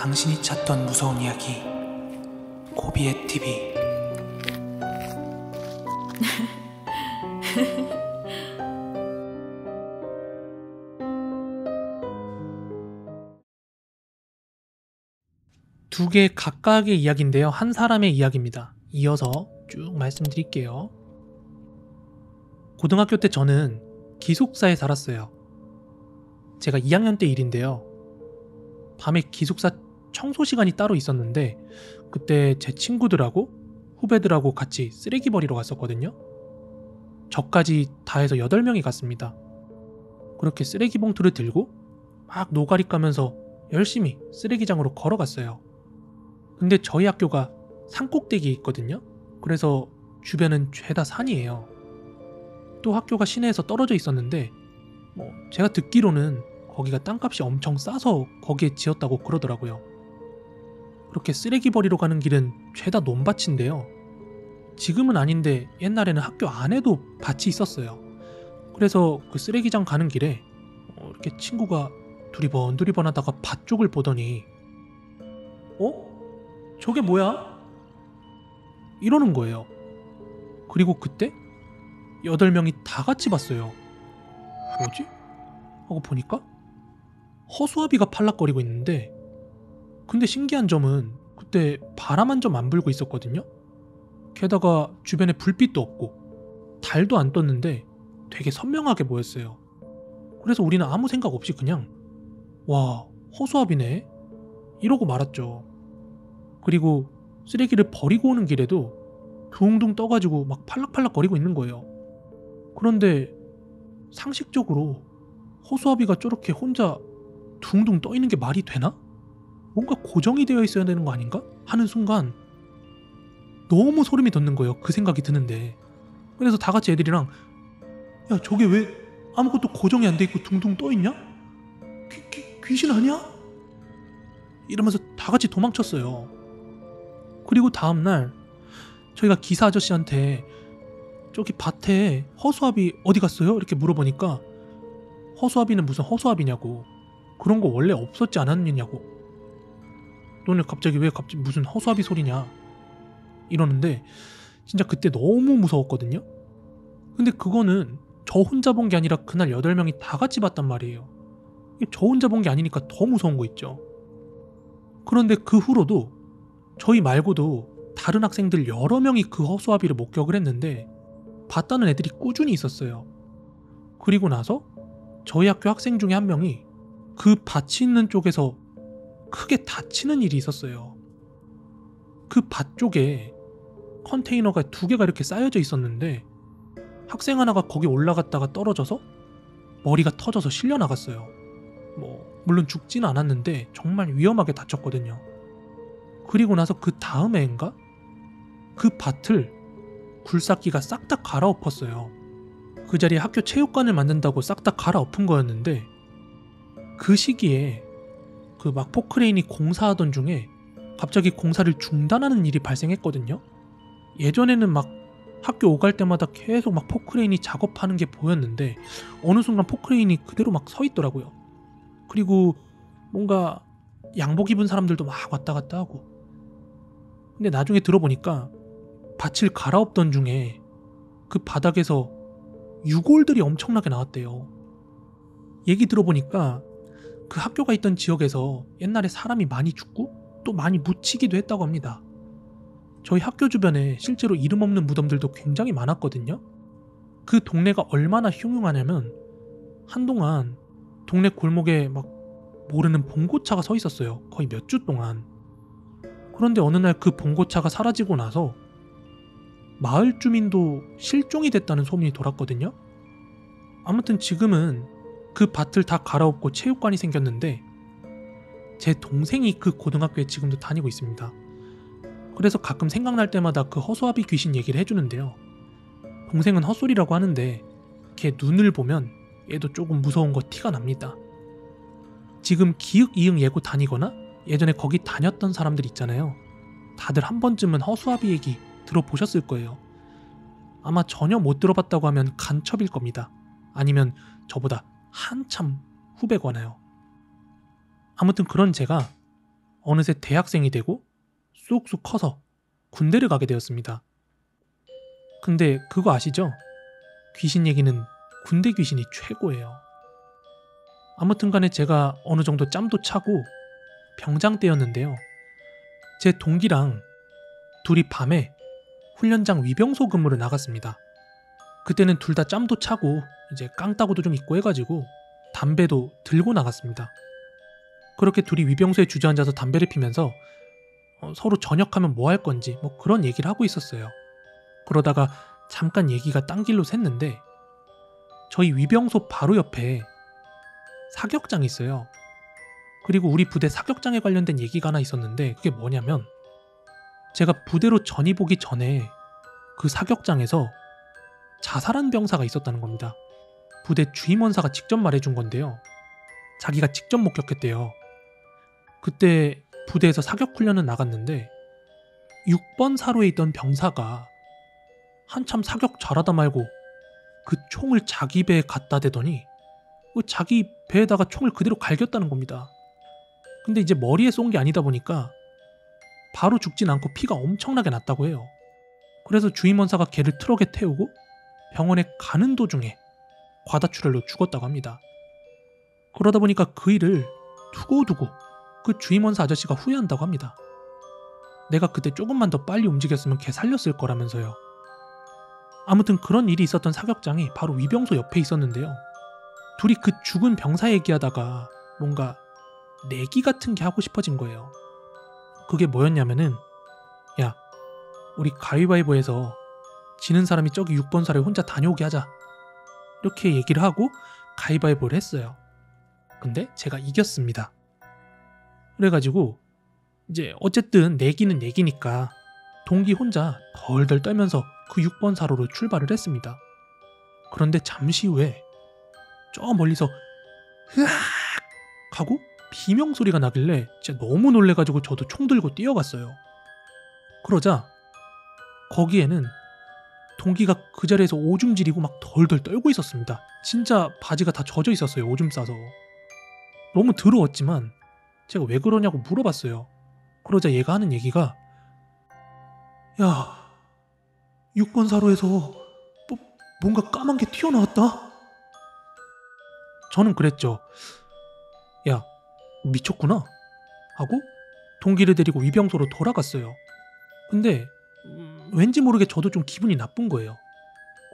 당신이 찾던 무서운 이야기 고비의 TV. 두 개 각각의 이야기인데요. 한 사람의 이야기입니다. 이어서 쭉 말씀드릴게요. 고등학교 때 저는 기숙사에 살았어요. 제가 2학년 때 일인데요. 밤에 기숙사 청소 시간이 따로 있었는데 그때 제 친구들하고 후배들하고 같이 쓰레기 버리러 갔었거든요. 저까지 다 해서 8명이 갔습니다. 그렇게 쓰레기 봉투를 들고 막 노가리 까면서 열심히 쓰레기장으로 걸어갔어요. 근데 저희 학교가 산꼭대기에 있거든요. 그래서 주변은 죄다 산이에요. 또 학교가 시내에서 떨어져 있었는데 제가 듣기로는 거기가 땅값이 엄청 싸서 거기에 지었다고 그러더라고요. 그렇게 쓰레기 버리러 가는 길은 죄다 논밭인데요. 지금은 아닌데 옛날에는 학교 안에도 밭이 있었어요. 그래서 그 쓰레기장 가는 길에 이렇게 친구가 두리번 하다가 밭 쪽을 보더니 저게 뭐야? 이러는 거예요. 그리고 그때 8명이 다 같이 봤어요. 뭐지? 하고 보니까 허수아비가 팔락거리고 있는데, 근데 신기한 점은 그때 바람 한 점 안 불고 있었거든요. 게다가 주변에 불빛도 없고 달도 안 떴는데 되게 선명하게 보였어요. 그래서 우리는 아무 생각 없이 그냥 와, 허수아비네? 이러고 말았죠. 그리고 쓰레기를 버리고 오는 길에도 둥둥 떠가지고 막 팔락팔락거리고 있는 거예요. 그런데 상식적으로 허수아비가 저렇게 혼자 둥둥 떠 있는 게 말이 되나? 뭔가 고정이 되어 있어야 되는 거 아닌가? 하는 순간 너무 소름이 돋는 거예요. 그 생각이 드는데. 그래서 다 같이 애들이랑 야, 저게 왜 아무것도 고정이 안 돼 있고 둥둥 떠 있냐? 귀신 아니야? 이러면서 다 같이 도망쳤어요. 그리고 다음날 저희가 기사 아저씨한테 저기 밭에 허수아비 어디 갔어요? 이렇게 물어보니까 허수아비는 무슨 허수아비냐고, 그런 거 원래 없었지 않았느냐고, 너네 갑자기 왜 무슨 허수아비 소리냐 이러는데 진짜 그때 너무 무서웠거든요. 근데 그거는 저 혼자 본 게 아니라 그날 8명이 다 같이 봤단 말이에요. 저 혼자 본 게 아니니까 더 무서운 거 있죠. 그런데 그 후로도 저희 말고도 다른 학생들 여러 명이 그 허수아비를 목격을 했는데 봤다는 애들이 꾸준히 있었어요. 그리고 나서 저희 학교 학생 중에 한 명이 그 밭이 있는 쪽에서 크게 다치는 일이 있었어요. 그 밭 쪽에 컨테이너가 2개가 이렇게 쌓여져 있었는데 학생 하나가 거기 올라갔다가 떨어져서 머리가 터져서 실려 나갔어요. 물론 죽지는 않았는데 정말 위험하게 다쳤거든요. 그리고 나서 그 다음 해인가? 그 밭을 굴삭기가 싹 다 갈아엎었어요. 그 자리에 학교 체육관을 만든다고 싹 다 갈아엎은 거였는데 그 시기에 그 막 포크레인이 공사하던 중에 갑자기 공사를 중단하는 일이 발생했거든요. 예전에는 막 학교 오갈 때마다 계속 막 포크레인이 작업하는 게 보였는데 어느 순간 포크레인이 그대로 막 서 있더라고요. 그리고 뭔가 양복 입은 사람들도 막 왔다 갔다 하고. 근데 나중에 들어보니까 밭을 갈아엎던 중에 그 바닥에서 유골들이 엄청나게 나왔대요. 얘기 들어보니까 그 학교가 있던 지역에서 옛날에 사람이 많이 죽고 또 많이 묻히기도 했다고 합니다. 저희 학교 주변에 실제로 이름 없는 무덤들도 굉장히 많았거든요. 그 동네가 얼마나 흉흉하냐면 한동안 동네 골목에 막 모르는 봉고차가 서 있었어요. 거의 몇 주 동안. 그런데 어느 날 그 봉고차가 사라지고 나서 마을 주민도 실종이 됐다는 소문이 돌았거든요. 아무튼 지금은 그 밭을 다 갈아엎고 체육관이 생겼는데 제 동생이 그 고등학교에 지금도 다니고 있습니다. 그래서 가끔 생각날 때마다 그 허수아비 귀신 얘기를 해주는데요. 동생은 헛소리라고 하는데 걔 눈을 보면 얘도 조금 무서운 거 티가 납니다. 지금 기흥, 이응 예고 다니거나 예전에 거기 다녔던 사람들 있잖아요. 다들 한 번쯤은 허수아비 얘기 들어보셨을 거예요. 아마 전혀 못 들어봤다고 하면 간첩일 겁니다. 아니면 저보다 한참 후배거나요. 아무튼 그런 제가 어느새 대학생이 되고 쑥쑥 커서 군대를 가게 되었습니다. 근데 그거 아시죠? 귀신 얘기는 군대 귀신이 최고예요. 아무튼 간에 제가 어느 정도 짬도 차고 병장 때였는데요. 제 동기랑 둘이 밤에 훈련장 위병소 근무를 나갔습니다. 그때는 둘 다 짬도 차고 이제 깡따구도 좀 있고 해가지고 담배도 들고 나갔습니다. 그렇게 둘이 위병소에 주저앉아서 담배를 피면서 서로 전역하면 뭐 할 건지 뭐 그런 얘기를 하고 있었어요. 그러다가 잠깐 얘기가 딴 길로 샜는데 저희 위병소 바로 옆에 사격장이 있어요. 그리고 우리 부대 사격장에 관련된 얘기가 하나 있었는데 그게 뭐냐면 제가 부대로 전입 오기 전에 그 사격장에서 자살한 병사가 있었다는 겁니다. 부대 주임원사가 직접 말해준 건데요. 자기가 직접 목격했대요. 그때 부대에서 사격훈련을 나갔는데 6번 사로에 있던 병사가 한참 사격 잘하다 말고 그 총을 자기 배에 갖다 대더니 자기 배에다가 총을 그대로 갈겼다는 겁니다. 근데 이제 머리에 쏜 게 아니다 보니까 바로 죽진 않고 피가 엄청나게 났다고 해요. 그래서 주임원사가 걔를 트럭에 태우고 병원에 가는 도중에 과다출혈로 죽었다고 합니다. 그러다 보니까 그 일을 두고두고 그 주임원사 아저씨가 후회한다고 합니다. 내가 그때 조금만 더 빨리 움직였으면 걔 살렸을 거라면서요. 아무튼 그런 일이 있었던 사격장이 바로 위병소 옆에 있었는데요. 둘이 그 죽은 병사 얘기하다가 뭔가 내기 같은 게 하고 싶어진 거예요. 그게 뭐였냐면은 야, 우리 가위바위보에서 지는 사람이 저기 6번 사로에 혼자 다녀오게 하자. 이렇게 얘기를 하고 가위바위보를 했어요. 근데 제가 이겼습니다. 그래가지고 이제 어쨌든 내기는 내기니까 동기 혼자 덜덜 떨면서 그 6번 사로로 출발을 했습니다. 그런데 잠시 후에 저 멀리서 으악 하고 비명소리가 나길래 진짜 너무 놀래가지고 저도 총 들고 뛰어갔어요. 그러자 거기에는 동기가 그 자리에서 오줌 지리고 막 덜덜 떨고 있었습니다. 진짜 바지가 다 젖어 있었어요. 오줌 싸서. 너무 더러웠지만 제가 왜 그러냐고 물어봤어요. 그러자 얘가 하는 얘기가 야, 6번 사로에서 뭔가 까만 게 튀어나왔다? 저는 그랬죠. 야, 미쳤구나 하고 동기를 데리고 위병소로 돌아갔어요. 근데 왠지 모르게 저도 좀 기분이 나쁜 거예요.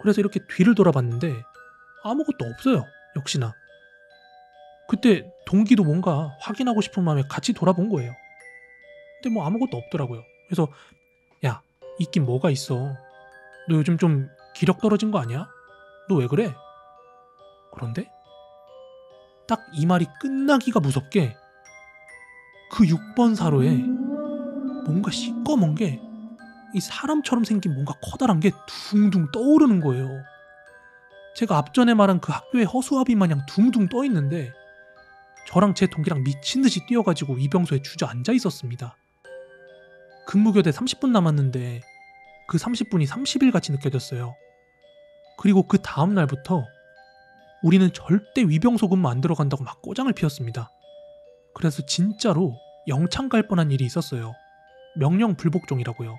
그래서 이렇게 뒤를 돌아봤는데 아무것도 없어요. 역시나. 그때 동기도 뭔가 확인하고 싶은 마음에 같이 돌아본 거예요. 근데 뭐 아무것도 없더라고요. 그래서 야, 있긴 뭐가 있어. 너 요즘 좀 기력 떨어진 거 아니야? 너 왜 그래? 그런데 딱 이 말이 끝나기가 무섭게 그 6번 사로에 뭔가 시꺼먼 게 이 사람처럼 생긴 뭔가 커다란 게 둥둥 떠오르는 거예요. 제가 앞전에 말한 그 학교의 허수아비 마냥 둥둥 떠 있는데 저랑 제 동기랑 미친 듯이 뛰어가지고 위병소에 주저앉아 있었습니다. 근무교대 30분 남았는데 그 30분이 30일 같이 느껴졌어요. 그리고 그 다음 날부터 우리는 절대 위병소 근무 안 들어간다고 막 꼬장을 피웠습니다. 그래서 진짜로 영창 갈 뻔한 일이 있었어요. 명령 불복종이라고요.